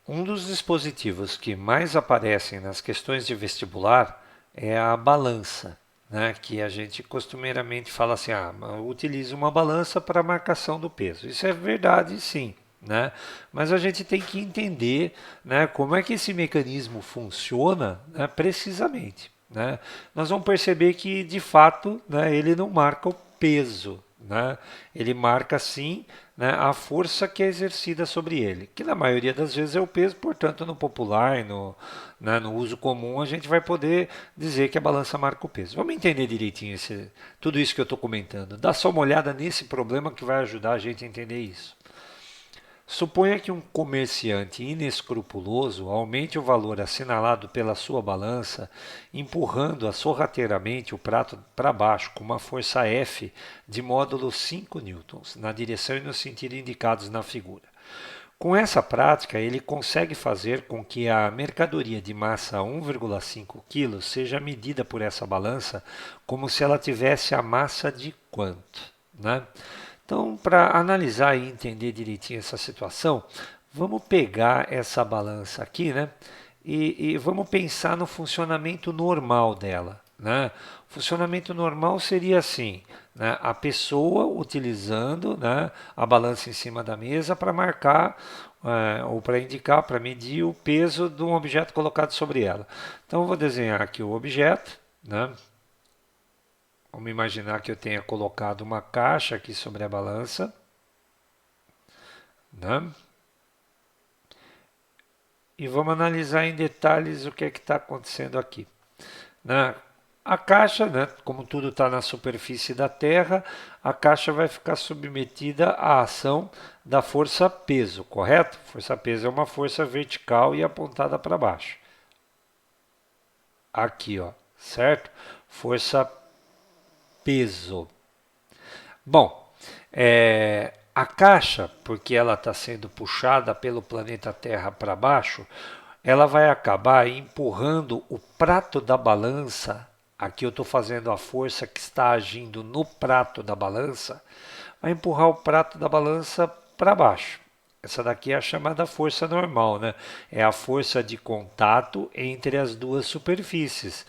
Um dos dispositivos que mais aparecem nas questões de vestibular é a balança, né? Que a gente costumeiramente fala assim, utilize uma balança para marcação do peso. Isso é verdade, sim, né? Mas a gente tem que entender, né, como é que esse mecanismo funciona, né, precisamente, né? Nós vamos perceber que, de fato, né, ele não marca o peso, né? Ele marca sim, né, a força que é exercida sobre ele, que na maioria das vezes é o peso, portanto, no popular, né, no uso comum, a gente vai poder dizer que a balança marca o peso. Vamos entender direitinho tudo isso que eu estou comentando. Dá só uma olhada nesse problema que vai ajudar a gente a entender isso. Suponha que um comerciante inescrupuloso aumente o valor assinalado pela sua balança, empurrando-a sorrateiramente o prato para baixo com uma força F de módulo 5 newtons, na direção e no sentido indicados na figura. Com essa prática, ele consegue fazer com que a mercadoria de massa 1,5 kg seja medida por essa balança como se ela tivesse a massa de quanto, né? Então, para analisar e entender direitinho essa situação, vamos pegar essa balança aqui, né? E vamos pensar no funcionamento normal dela, né? O funcionamento normal seria assim, né? A pessoa utilizando, né, a balança em cima da mesa para marcar ou para indicar, para medir o peso de um objeto colocado sobre ela. Então, eu vou desenhar aqui o objeto, né? Vamos imaginar que eu tenha colocado uma caixa aqui sobre a balança, né? E vamos analisar em detalhes o que é que está acontecendo aqui, né? A caixa, né, como tudo está na superfície da Terra, a caixa vai ficar submetida à ação da força peso, correto? Força peso é uma força vertical e apontada para baixo. Aqui, ó, certo? Força peso. Bom, a caixa, porque ela está sendo puxada pelo planeta Terra para baixo, ela vai acabar empurrando o prato da balança. Aqui eu estou fazendo a força que está agindo no prato da balança, vai empurrar o prato da balança para baixo. Essa daqui é a chamada força normal, né? É a força de contato entre as duas superfícies.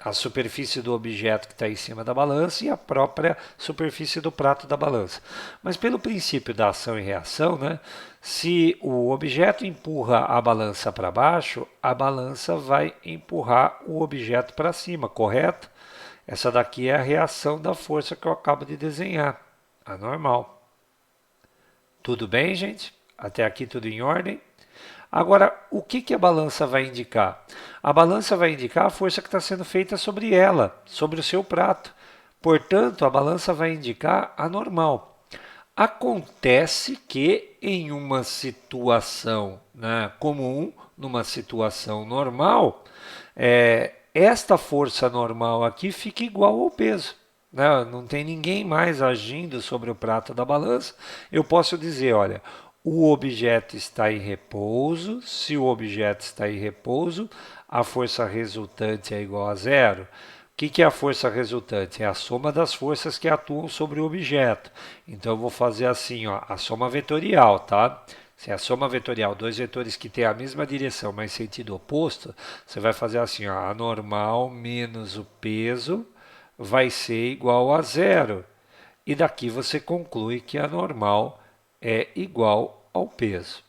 A superfície do objeto que está em cima da balança e a própria superfície do prato da balança. Mas pelo princípio da ação e reação, né, se o objeto empurra a balança para baixo, a balança vai empurrar o objeto para cima, correto? Essa daqui é a reação da força que eu acabo de desenhar, a normal. Tudo bem, gente? Até aqui tudo em ordem? Agora, o que a balança vai indicar? A balança vai indicar a força que está sendo feita sobre ela, sobre o seu prato. Portanto, a balança vai indicar a normal. Acontece que em uma situação, né, comum, numa situação normal, esta força normal aqui fica igual ao peso, né? Não tem ninguém mais agindo sobre o prato da balança. Eu posso dizer, olha, o objeto está em repouso. Se o objeto está em repouso, a força resultante é igual a zero. O que é a força resultante? É a soma das forças que atuam sobre o objeto. Então eu vou fazer assim, ó, a soma vetorial, tá? Se é a soma vetorial, dois vetores que têm a mesma direção, mas sentido oposto, você vai fazer assim, ó, a normal menos o peso vai ser igual a zero. E daqui você conclui que a normal é igual ao peso.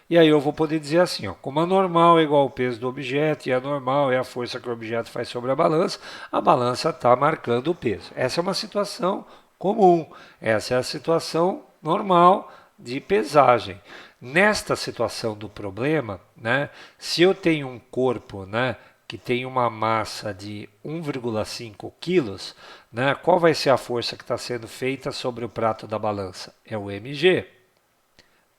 E aí eu vou poder dizer assim, ó, como a normal é igual ao peso do objeto e a normal é a força que o objeto faz sobre a balança está marcando o peso. Essa é uma situação comum, essa é a situação normal de pesagem. Nesta situação do problema, né, se eu tenho um corpo, né, que tem uma massa de 1,5 quilos, né, qual vai ser a força que está sendo feita sobre o prato da balança? É o mg,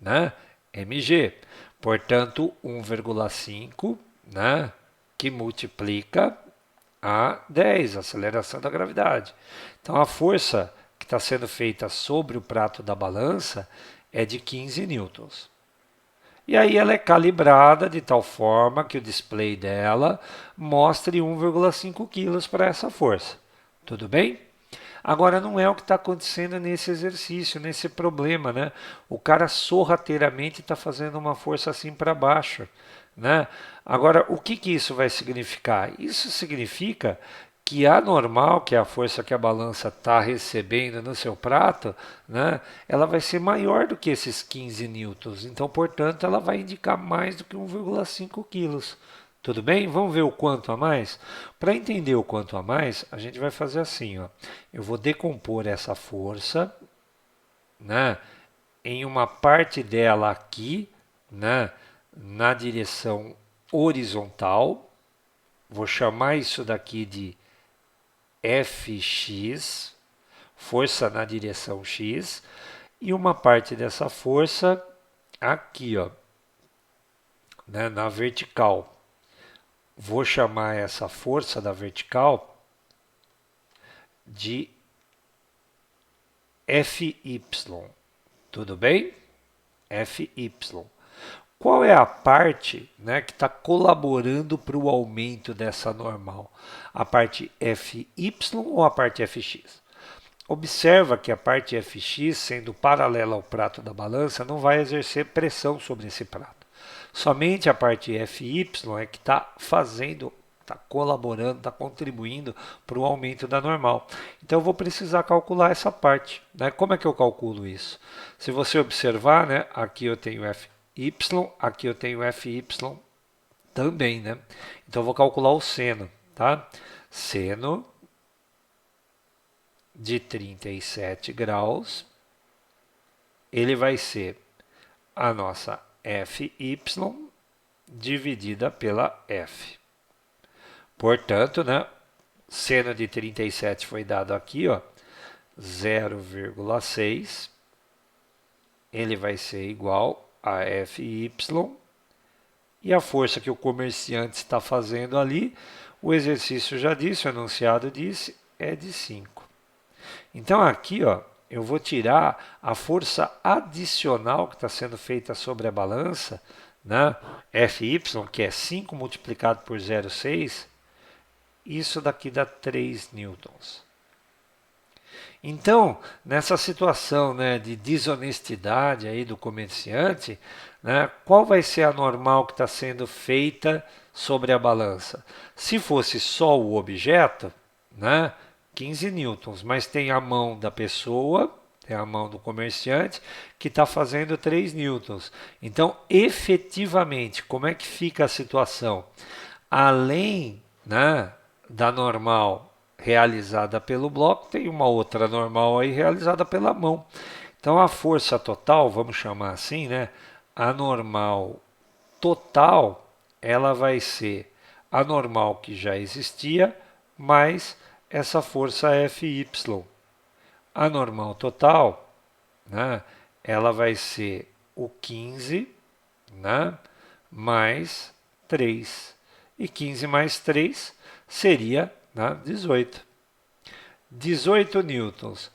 né? mg. Portanto, 1,5, né, que multiplica a 10, a aceleração da gravidade. Então, a força que está sendo feita sobre o prato da balança é de 15 newtons. E aí ela é calibrada de tal forma que o display dela mostre 1,5 kg para essa força. Tudo bem? Agora, não é o que está acontecendo nesse exercício, nesse problema, né? O cara sorrateiramente está fazendo uma força assim para baixo, né? Agora, o que, que isso vai significar? Isso significa que a normal, que é a força que a balança está recebendo no seu prato, né, ela vai ser maior do que esses 15 newtons. Então, portanto, ela vai indicar mais do que 1,5 quilos. Tudo bem? Vamos ver o quanto a mais? Para entender o quanto a mais, a gente vai fazer assim, ó. Eu vou decompor essa força, né, em uma parte dela aqui, né, na direção horizontal. Vou chamar isso daqui de Fx, força na direção x, e uma parte dessa força aqui, ó, né, na vertical. Vou chamar essa força da vertical de Fy. Tudo bem? Fy. Qual é a parte, né, que está colaborando para o aumento dessa normal? A parte Fy ou a parte Fx? Observa que a parte Fx, sendo paralela ao prato da balança, não vai exercer pressão sobre esse prato. Somente a parte Fy é que está fazendo, está colaborando, está contribuindo para o aumento da normal. Então eu vou precisar calcular essa parte, né? Como é que eu calculo isso? Se você observar, né, aqui eu tenho Fy, aqui eu tenho Fy também, né? Então eu vou calcular o seno, tá? Seno de 37 graus, ele vai ser a nossa Fy dividida pela F. Portanto, né, seno de 37 foi dado aqui, ó, 0,6, ele vai ser igual a Fy, e a força que o comerciante está fazendo ali, o exercício já disse, o enunciado disse, é de 5. Então aqui, ó, eu vou tirar a força adicional que está sendo feita sobre a balança, né? Fy, que é 5 multiplicado por 0,6, isso daqui dá 3 newtons. Então, nessa situação, né, de desonestidade aí do comerciante, né, qual vai ser a normal que está sendo feita sobre a balança? Se fosse só o objeto, né, 15 newtons, mas tem a mão da pessoa, tem a mão do comerciante, que está fazendo 3 newtons. Então, efetivamente, como é que fica a situação? Além, né, da normal realizada pelo bloco, tem uma outra normal aí realizada pela mão. Então, a força total, vamos chamar assim, né, a normal total, ela vai ser a normal que já existia, mais essa força Fy. A normal total, né, ela vai ser o 15, né, mais 3. E 15 mais 3 seria, né, 18. 18 newtons.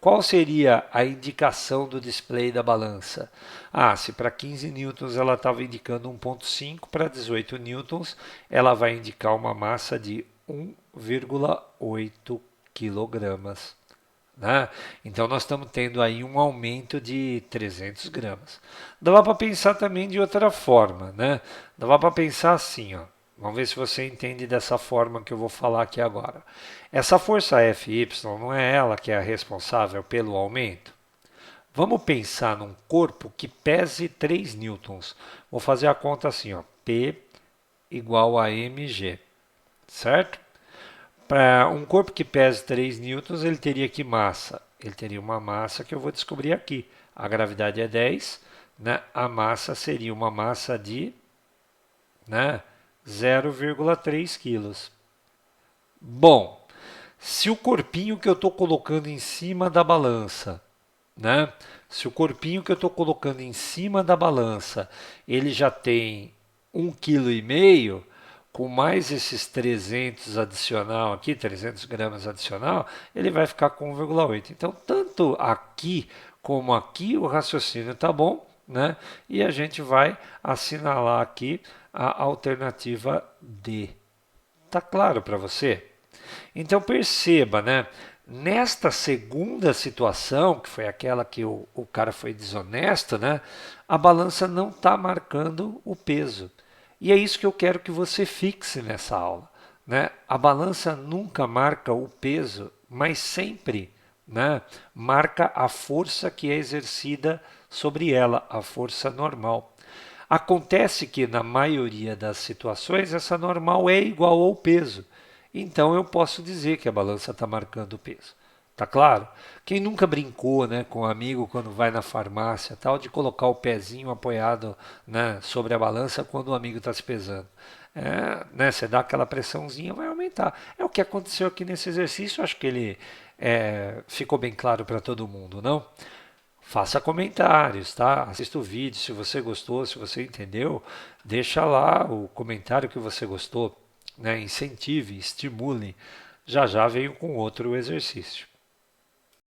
Qual seria a indicação do display da balança? Ah, se para 15 newtons ela estava indicando 1,5, para 18 newtons ela vai indicar uma massa de 1,8 quilogramas. Né? Então nós estamos tendo aí um aumento de 300 gramas. Dava para pensar também de outra forma, né? Dava para pensar assim, ó. Vamos ver se você entende dessa forma que eu vou falar aqui agora. Essa força Fy não é ela que é a responsável pelo aumento? Vamos pensar num corpo que pese 3 newtons. Vou fazer a conta assim, ó. P igual a mg, certo? Para um corpo que pese 3 newtons, ele teria que massa? Ele teria uma massa que eu vou descobrir aqui. A gravidade é 10, né? A massa seria uma massa de, né, 0,3 quilos. Bom, se o corpinho que eu estou colocando em cima da balança, né? Se o corpinho que eu estou colocando em cima da balança, ele já tem 1,5 kg, com mais esses 300 adicional aqui, 300 gramas adicional, ele vai ficar com 1,8. Então, tanto aqui como aqui, o raciocínio está bom, né? E a gente vai assinalar aqui a alternativa D. Tá claro para você? Então perceba, né? Nesta segunda situação, que foi aquela que o cara foi desonesto, né? A balança não está marcando o peso. E é isso que eu quero que você fixe nessa aula, né? A balança nunca marca o peso, mas sempre, né, marca a força que é exercida sobre ela, a força normal. Acontece que na maioria das situações essa normal é igual ao peso. Então eu posso dizer que a balança está marcando o peso. Tá claro? Quem nunca brincou, né, com um amigo quando vai na farmácia, tal, de colocar o pezinho apoiado, né, sobre a balança quando o amigo está se pesando. Né, você dá aquela pressãozinha, vai aumentar. É o que aconteceu aqui nesse exercício. Acho que ele ficou bem claro para todo mundo, não? Faça comentários, tá? Assista o vídeo, se você gostou, se você entendeu, deixa lá o comentário que você gostou, né? Incentive, estimule. Já já venho com outro exercício.